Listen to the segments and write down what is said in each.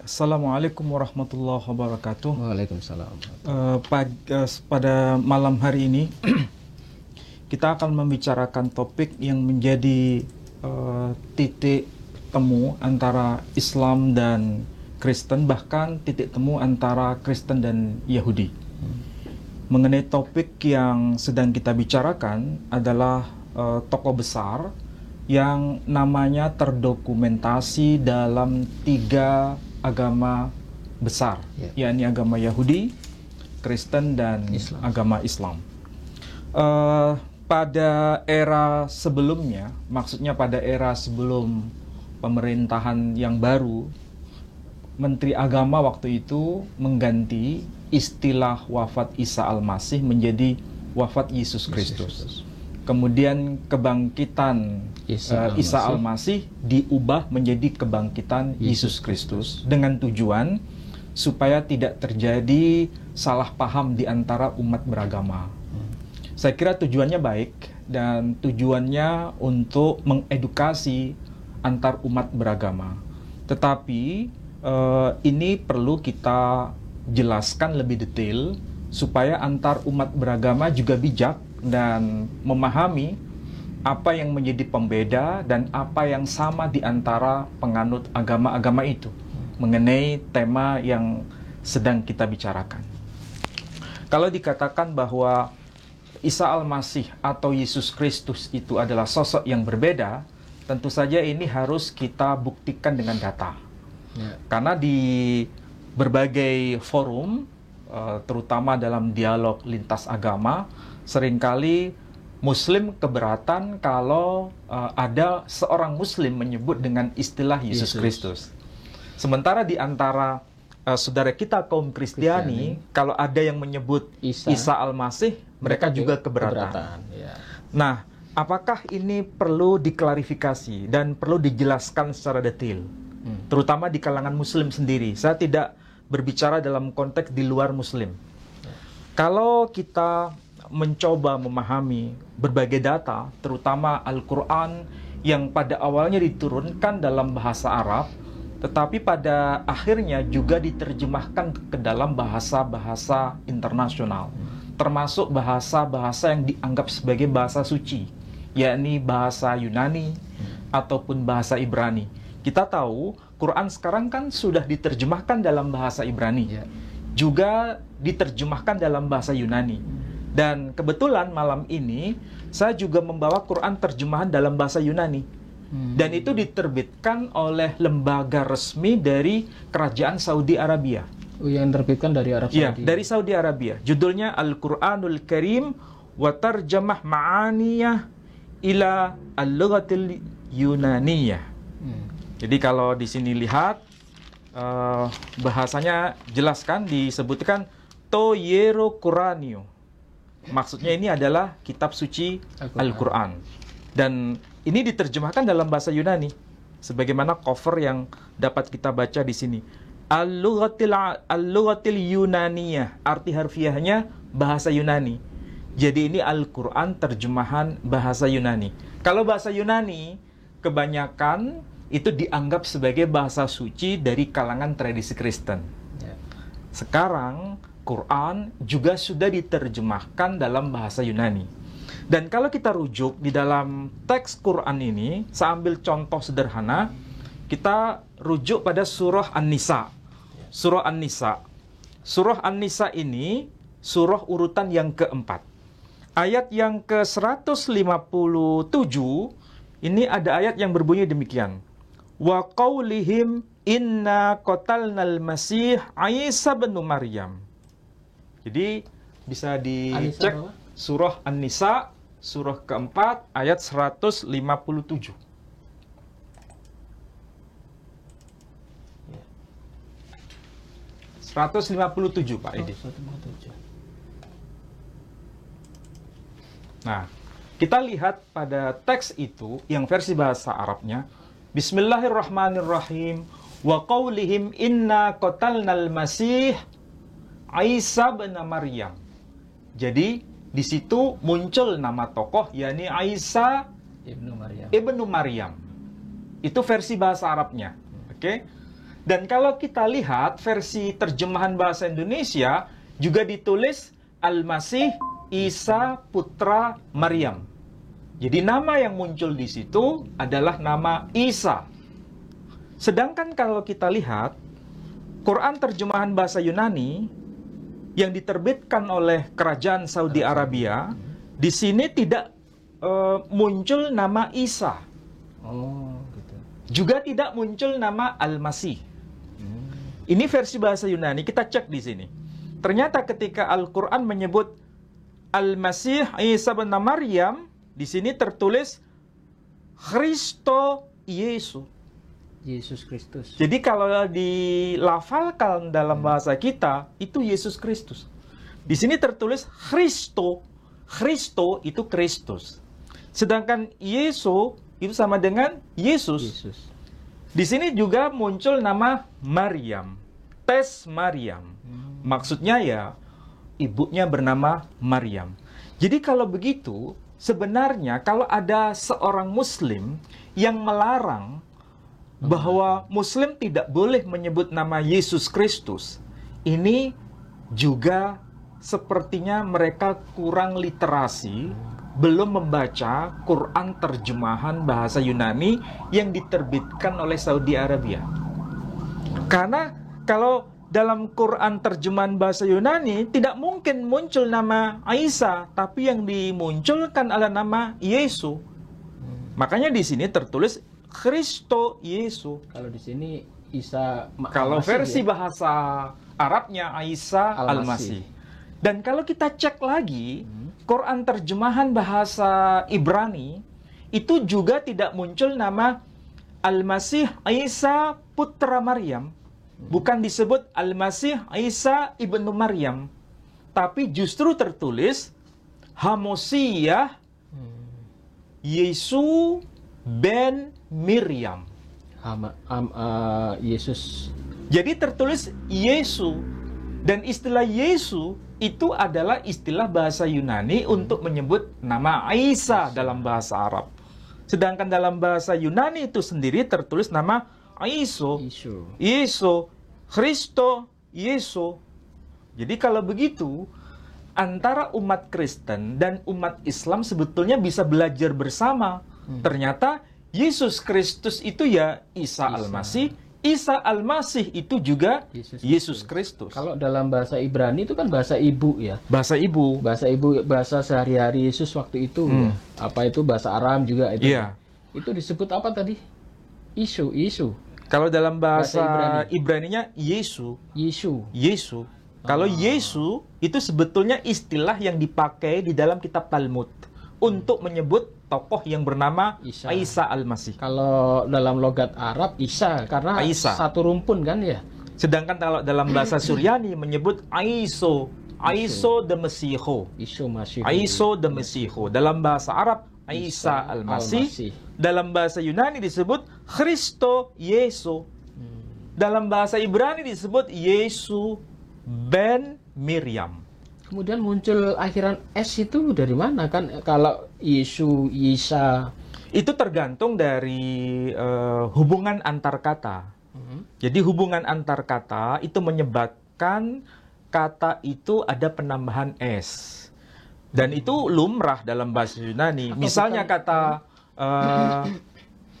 Assalamualaikum warahmatullahi wabarakatuh. Waalaikumsalam. Pada malam hari ini kita akan membicarakan topik yang menjadi titik temu antara Islam dan Kristen, bahkan titik temu antara Kristen dan Yahudi. Mengenai topik yang sedang kita bicarakan adalah tokoh besar yang namanya terdokumentasi dalam 3 agama besar, yakni agama Yahudi, Kristen, dan agama Islam. Pada era sebelumnya, maksudnya pada era sebelum pemerintahan yang baru, Menteri Agama waktu itu mengganti istilah wafat Isa Al-Masih menjadi wafat Yesus Kristus. Kemudian kebangkitan Isa Al-Masih diubah menjadi kebangkitan Yesus Kristus dengan tujuan supaya tidak terjadi salah paham di antara umat beragama. Saya kira tujuannya baik dan tujuannya untuk mengedukasi antar umat beragama. Tetapi ini perlu kita jelaskan lebih detail supaya antar umat beragama juga bijak dan memahami apa yang menjadi pembeda dan apa yang sama di antara penganut agama-agama itu mengenai tema yang sedang kita bicarakan. Kalau dikatakan bahwa Isa Al-Masih atau Yesus Kristus itu adalah sosok yang berbeda, tentu saja ini harus kita buktikan dengan data. Karena di berbagai forum, terutama dalam dialog lintas agama, seringkali Muslim keberatan kalau ada seorang Muslim menyebut dengan istilah Yesus Kristus. Sementara di antara saudara kita kaum Kristiani, kalau ada yang menyebut Isa Al-Masih, mereka juga keberatan. Nah, apakah ini perlu diklarifikasi dan perlu dijelaskan secara detail, terutama di kalangan Muslim sendiri? Saya tidak berbicara dalam konteks di luar Muslim. Kalau kita mencoba memahami berbagai data, terutama Al-Quran yang pada awalnya diturunkan dalam bahasa Arab, tetapi pada akhirnya juga diterjemahkan ke dalam bahasa-bahasa internasional, termasuk bahasa-bahasa yang dianggap sebagai bahasa suci, yakni bahasa Yunani ataupun bahasa Ibrani. Kita tahu Quran sekarang kan sudah diterjemahkan dalam bahasa Ibrani, juga diterjemahkan dalam bahasa Yunani. Dan kebetulan malam ini saya juga membawa Quran terjemahan dalam bahasa Yunani. Dan itu diterbitkan oleh lembaga resmi dari Kerajaan Saudi Arabia. Yang diterbitkan dari Arab Saudi? Iya, dari Saudi Arabia. Judulnya Al-Quranul Karim wa Tarjamah Ma'aniyah ila Al-Lughatil Yunaniyah. Jadi kalau di sini lihat, bahasanya jelaskan, disebutkan Toyero Quranio. Maksudnya ini adalah kitab suci Al-Quran. Dan ini diterjemahkan dalam bahasa Yunani, sebagaimana cover yang dapat kita baca di sini. Al-Lughatil Yunaniyah, arti harfiahnya bahasa Yunani. Jadi ini Al-Quran terjemahan bahasa Yunani. Kalau bahasa Yunani, kebanyakan itu dianggap sebagai bahasa suci dari kalangan tradisi Kristen. Sekarang Quran juga sudah diterjemahkan dalam bahasa Yunani. Dan kalau kita rujuk di dalam teks Quran ini, saya ambil contoh sederhana, kita rujuk pada surah An-Nisa. Surah An-Nisa. Surah An-Nisa ini surah urutan yang keempat. Ayat yang ke-157, ini ada ayat yang berbunyi demikian. Wa qaulihim inna qatalnal masih Isa bin Maryam. Jadi bisa dicek surah An-Nisa, surah keempat, ayat 157. Pak Edi. Nah, kita lihat pada teks itu yang versi bahasa Arabnya, Bismillahirrahmanirrahim, wa qaulihim inna qatalnal masih Isa bin Maryam. Jadi di situ muncul nama tokoh, yakni Isa ibnu Maryam. Itu versi bahasa Arabnya. Oke. Dan kalau kita lihat versi terjemahan bahasa Indonesia juga ditulis Al-Masih Isa putra Maryam. Jadi nama yang muncul di situ adalah nama Isa. Sedangkan kalau kita lihat Quran terjemahan bahasa Yunani yang diterbitkan oleh Kerajaan Saudi Arabia, di sini tidak muncul nama Isa. Oh, gitu. Juga tidak muncul nama Al-Masih. Ini versi bahasa Yunani, kita cek di sini. Ternyata ketika Al-Quran menyebut Al-Masih Isa bin Maryam, di sini tertulis Kristo Yesus. Yesus Kristus. Jadi kalau dilafalkan dalam bahasa kita, itu Yesus Kristus. Di sini tertulis Kristo. Kristo itu Kristus. Sedangkan Yesus itu sama dengan Yesus. Yesus. Di sini juga muncul nama Maryam. Tes Maryam. Maksudnya ya, ibunya bernama Maryam. Jadi kalau begitu, sebenarnya kalau ada seorang Muslim yang melarang bahwa Muslim tidak boleh menyebut nama Yesus Kristus, ini juga sepertinya mereka kurang literasi, belum membaca Quran terjemahan bahasa Yunani yang diterbitkan oleh Saudi Arabia. Karena kalau dalam Quran terjemahan bahasa Yunani tidak mungkin muncul nama Isa, tapi yang dimunculkan adalah nama Yesus. Makanya di sini tertulis Kristo Yesus. Kalau di sini Isa Kalau Al-Masih versi ya? bahasa Arabnya Isa Al-Masih. Al-Masih. Dan kalau kita cek lagi Quran terjemahan bahasa Ibrani itu juga tidak muncul nama Al-Masih Isa putra Maryam. Bukan disebut Al-Masih Isa ibnu Maryam, tapi justru tertulis Hamosiyah Yesus ben Miriam. Yesus. Jadi tertulis Yesus. Dan istilah Yesus itu adalah istilah bahasa Yunani untuk menyebut nama Isa dalam bahasa Arab. Sedangkan dalam bahasa Yunani itu sendiri tertulis nama Yesus, Kristo, Yesus. Jadi kalau begitu, antara umat Kristen dan umat Islam sebetulnya bisa belajar bersama. Ternyata Yesus Kristus itu ya Isa Al-Masih, Isa Al-Masih itu juga Yesus Kristus. Kalau dalam bahasa Ibrani itu kan bahasa ibu ya. Bahasa ibu. Bahasa ibu, bahasa sehari-hari Yesus waktu itu. Ya. Apa itu bahasa Aram juga itu. Iya. Itu disebut apa tadi? Isu. Kalau dalam bahasa Ibrani. Ibraninya Yesus. Yesu. Kalau Yesus itu sebetulnya istilah yang dipakai di dalam kitab Talmud untuk menyebut tokoh yang bernama Isa Al-Masih. Kalau dalam logat Arab Isa karena Isa. satu rumpun kan ya. Sedangkan kalau dalam bahasa Suryani menyebut Aiso de Mesiho. Aiso de Mesiho. Dalam bahasa Arab Isa Al-Masih. Dalam bahasa Yunani disebut Kristo Yesus. Dalam bahasa Ibrani disebut Yesus ben Miriam. Kemudian muncul akhiran S itu dari mana kan? Kalau Yesus, Isa itu tergantung dari hubungan antar kata. Jadi hubungan antar kata itu menyebabkan kata itu ada penambahan S. Dan itu lumrah dalam bahasa Yunani. Misalnya kata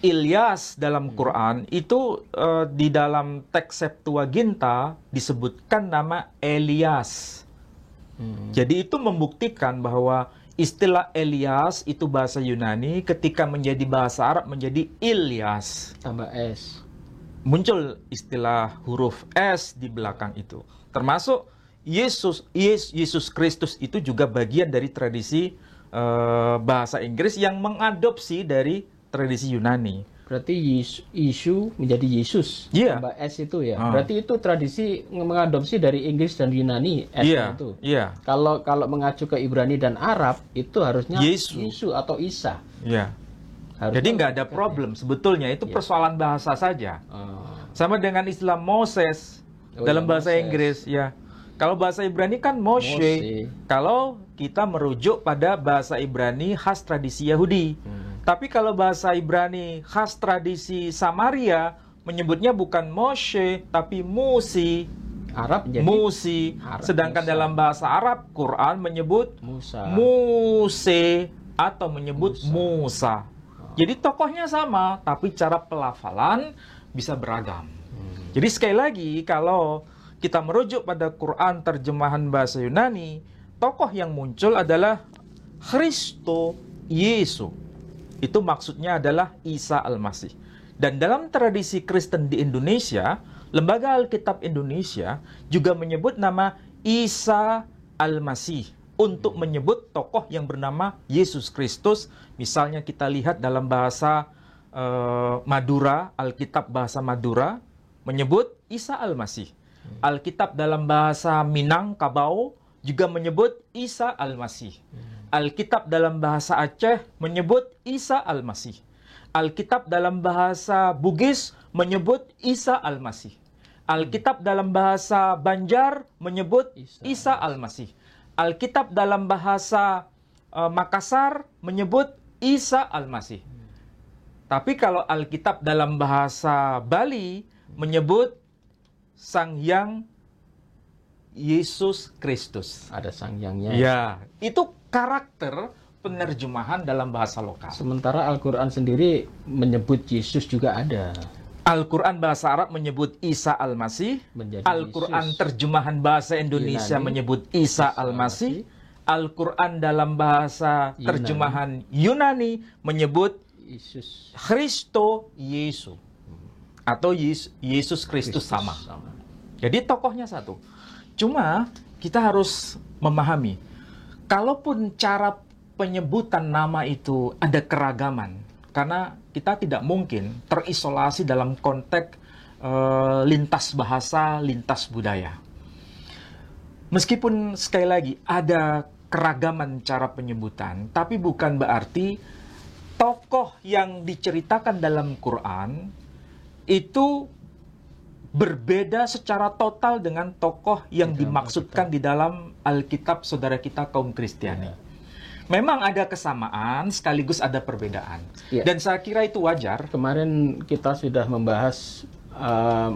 Ilyas dalam Quran itu di dalam teks Septuaginta disebutkan nama Elias. Jadi itu membuktikan bahwa istilah Elias itu bahasa Yunani ketika menjadi bahasa Arab menjadi Ilyas. Tambah S. Muncul istilah huruf S di belakang itu. Termasuk Yesus Kristus itu juga bagian dari tradisi bahasa Inggris yang mengadopsi dari tradisi Yunani. Berarti Yesus menjadi Yesus. Iya. Tambah S itu ya. Berarti itu tradisi mengadopsi dari Inggris dan Yunani S itu. Iya. Kalau mengacu ke Ibrani dan Arab itu harusnya Yesus atau Isa. Iya. Jadi nggak ada problem sebetulnya, itu persoalan bahasa saja. Sama dengan istilah Moses dalam bahasa Inggris ya. Kalau bahasa Ibrani kan Moshe. Kalau kita merujuk pada bahasa Ibrani khas tradisi Yahudi. Tapi kalau bahasa Ibrani khas tradisi Samaria, menyebutnya bukan Moshe tapi Musi. Arab jadi Musi. Arab, Sedangkan Musa. dalam bahasa Arab, Quran menyebut Musa. Muse atau menyebut Musa. Jadi tokohnya sama, tapi cara pelafalan bisa beragam. Jadi sekali lagi, kalau kita merujuk pada Quran terjemahan bahasa Yunani, tokoh yang muncul adalah Christo Yesus. Itu maksudnya adalah Isa Al-Masih. Dan dalam tradisi Kristen di Indonesia, Lembaga Alkitab Indonesia juga menyebut nama Isa Al-Masih untuk menyebut tokoh yang bernama Yesus Kristus. Misalnya kita lihat dalam bahasa Madura, Alkitab bahasa Madura menyebut Isa Al-Masih. Alkitab dalam bahasa Minangkabau juga menyebut Isa Al-Masih. Alkitab dalam bahasa Aceh menyebut Isa Al-Masih. Alkitab dalam bahasa Bugis menyebut Isa Al-Masih. Alkitab dalam bahasa Banjar menyebut Isa Al-Masih. Alkitab dalam bahasa Makassar menyebut Isa Al-Masih. Tapi kalau Alkitab dalam bahasa Bali menyebut Sang Hyang Yesus Kristus. Ada Sang Hyangnya. Ya, itu karakter penerjemahan dalam bahasa lokal. Sementara Al-Quran sendiri menyebut Yesus juga ada. Al-Quran bahasa Arab menyebut Isa Al-Masih. Menjadi Al-Quran Yesus. terjemahan bahasa Indonesia Yunani. menyebut Isa Al-Masih. Al-Quran dalam bahasa Yunani. terjemahan Yunani menyebut Yesus Christo Yesus. Atau Yesus Kristus sama. Jadi tokohnya satu. Cuma kita harus memahami, kalaupun cara penyebutan nama itu ada keragaman, karena kita tidak mungkin terisolasi dalam konteks lintas bahasa, lintas budaya. Meskipun sekali lagi ada keragaman cara penyebutan, tapi bukan berarti tokoh yang diceritakan dalam Quran itu berbeda secara total dengan tokoh yang Di dalam dimaksudkan di dalam Alkitab saudara kita kaum Kristiani. Ya. Memang ada kesamaan sekaligus ada perbedaan. Ya. Dan saya kira itu wajar. Kemarin kita sudah membahas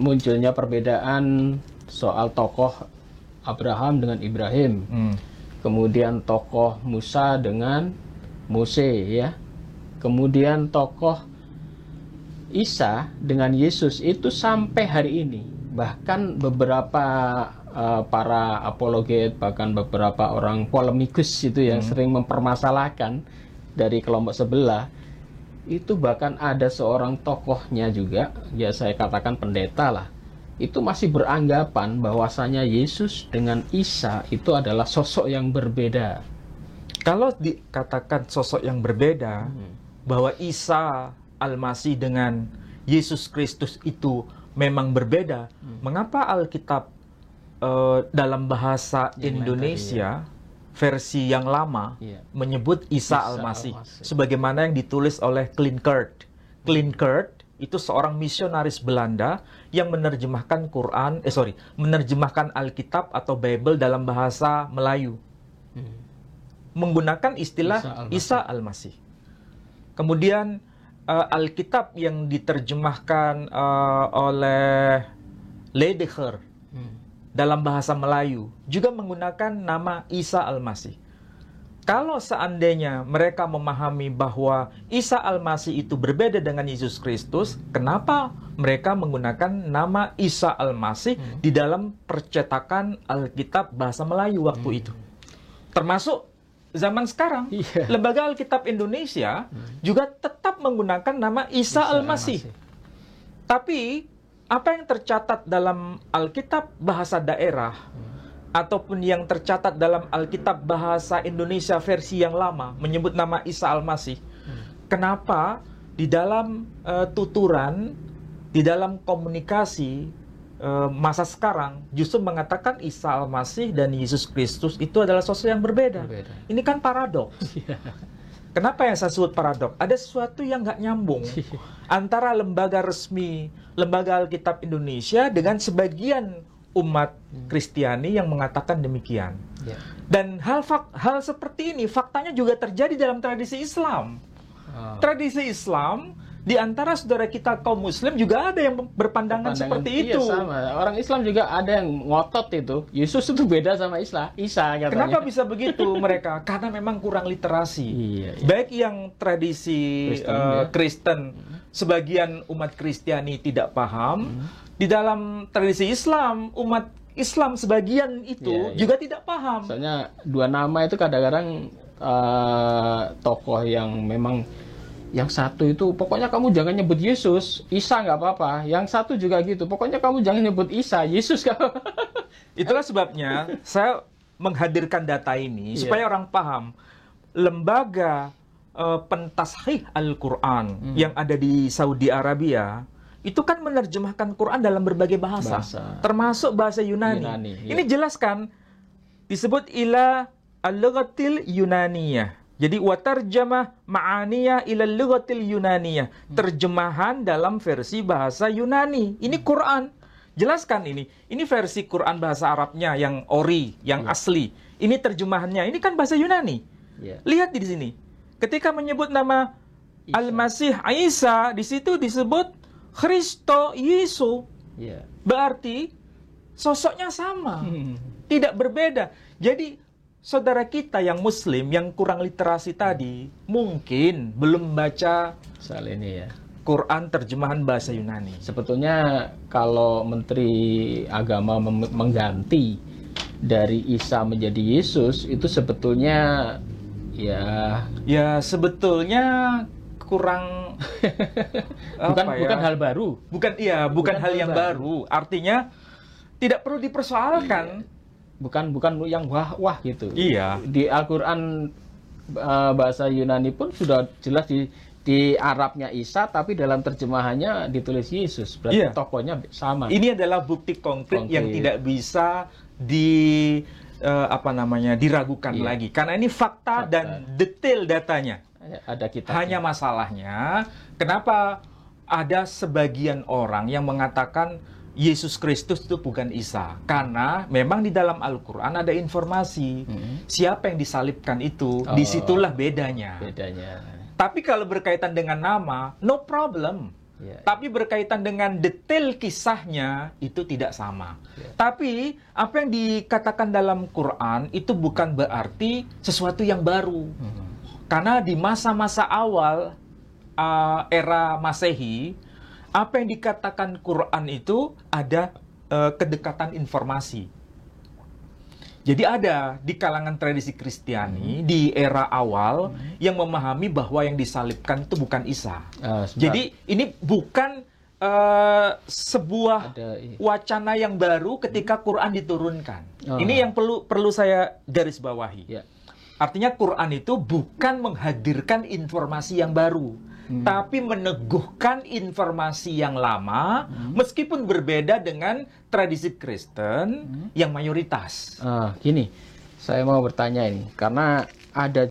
munculnya perbedaan soal tokoh Abraham dengan Ibrahim. Kemudian tokoh Musa dengan Mose, ya. Kemudian tokoh Isa dengan Yesus itu sampai hari ini. Bahkan beberapa para apologet, bahkan beberapa orang polemikus itu yang sering mempermasalahkan dari kelompok sebelah, itu bahkan ada seorang tokohnya juga, ya saya katakan pendeta lah, itu masih beranggapan bahwasanya Yesus dengan Isa itu adalah sosok yang berbeda. Kalau dikatakan sosok yang berbeda, bahwa Isa Al-Masih dengan Yesus Kristus itu memang berbeda, mengapa Alkitab dalam bahasa Yang Indonesia versi yang lama menyebut Isa Al-Masih sebagaimana yang ditulis oleh Klinkert. Klinkert itu seorang misionaris Belanda yang menerjemahkan menerjemahkan Alkitab atau Bible dalam bahasa Melayu menggunakan istilah Isa Al-Masih. Kemudian Alkitab yang diterjemahkan oleh Lederer dalam bahasa Melayu juga menggunakan nama Isa Al-Masih. Kalau seandainya mereka memahami bahwa Isa Al-Masih itu berbeda dengan Yesus Kristus, kenapa mereka menggunakan nama Isa Al-Masih di dalam percetakan Alkitab bahasa Melayu waktu itu? Termasuk zaman sekarang, Lembaga Alkitab Indonesia juga tetap menggunakan nama Isa Al-Masih. Tapi, apa yang tercatat dalam Alkitab bahasa daerah, ataupun yang tercatat dalam Alkitab bahasa Indonesia versi yang lama, menyebut nama Isa Al-Masih, kenapa di dalam tuturan, di dalam komunikasi, masa sekarang justru mengatakan Isa Al-Masih dan Yesus Kristus itu adalah sosok yang berbeda. Ini kan paradoks. Kenapa yang saya sebut paradoks? Ada sesuatu yang nggak nyambung antara lembaga resmi, Lembaga Alkitab Indonesia dengan sebagian umat Kristiani yang mengatakan demikian. Dan hal seperti ini faktanya juga terjadi dalam tradisi Islam. Tradisi Islam Di antara saudara kita kaum muslim juga ada yang berpandangan seperti iya, itu. Sama. Orang Islam juga ada yang ngotot itu. Yesus itu beda sama Isa katanya. Kenapa bisa begitu mereka? Karena memang kurang literasi. Iya. Baik yang tradisi Kristen, sebagian umat Kristiani tidak paham. Di dalam tradisi Islam, umat Islam sebagian itu juga tidak paham. Soalnya dua nama itu kadang-kadang tokoh yang memang, yang satu itu pokoknya kamu jangan nyebut Yesus, Isa nggak apa-apa. Yang satu juga gitu, pokoknya kamu jangan nyebut Isa, Yesus nggak apa-apa. Itulah sebabnya saya menghadirkan data ini supaya orang paham. Lembaga pentashih Al-Quran yang ada di Saudi Arabia itu kan menerjemahkan Quran dalam berbagai bahasa. Termasuk bahasa Yunani. Ini jelas kan disebut ila al-lughatil Yunaniyah. Jadi watarjamah ma'aniyah ilal lughatil Yunaniyah. Terjemahan dalam versi bahasa Yunani. Ini Quran. Jelaskan ini. Ini versi Quran bahasa Arabnya yang ori, yang asli. Ini terjemahannya. Ini kan bahasa Yunani. Lihat di sini. Ketika menyebut nama Al-Masih Isa, di situ disebut Kristo Yesus. Berarti sosoknya sama. Tidak berbeda. Jadi saudara kita yang muslim, yang kurang literasi tadi, mungkin belum baca Quran terjemahan bahasa Yunani. Sebetulnya kalau Menteri Agama mengganti dari Isa menjadi Yesus, itu sebetulnya ya sebetulnya kurang bukan hal baru. Bukan hal yang baru. Artinya tidak perlu dipersoalkan. Bukan yang wah gitu. Iya. Di Al-Quran bahasa Yunani pun sudah jelas di Arabnya Isa, tapi dalam terjemahannya ditulis Yesus. Berarti tokohnya sama. Ini adalah bukti konkret yang tidak bisa diragukan lagi. Karena ini fakta dan detail datanya. Ada kita. Hanya masalahnya, kenapa ada sebagian orang yang mengatakan Yesus Kristus itu bukan Isa? Karena memang di dalam Al-Quran ada informasi siapa yang disalibkan itu. Disitulah bedanya. Tapi kalau berkaitan dengan nama, no problem. Tapi berkaitan dengan detail kisahnya, itu tidak sama. Tapi apa yang dikatakan dalam Quran itu bukan berarti sesuatu yang baru. Karena di masa-masa awal era Masehi, apa yang dikatakan Quran itu ada kedekatan informasi. Jadi ada di kalangan tradisi Kristiani di era awal yang memahami bahwa yang disalibkan itu bukan Isa. Jadi ini bukan sebuah wacana yang baru ketika Quran diturunkan. Ini yang perlu saya garis bawahi. Artinya Quran itu bukan menghadirkan informasi yang baru, tapi meneguhkan informasi yang lama, meskipun berbeda dengan tradisi Kristen yang mayoritas. Gini, saya mau bertanya ini, karena ada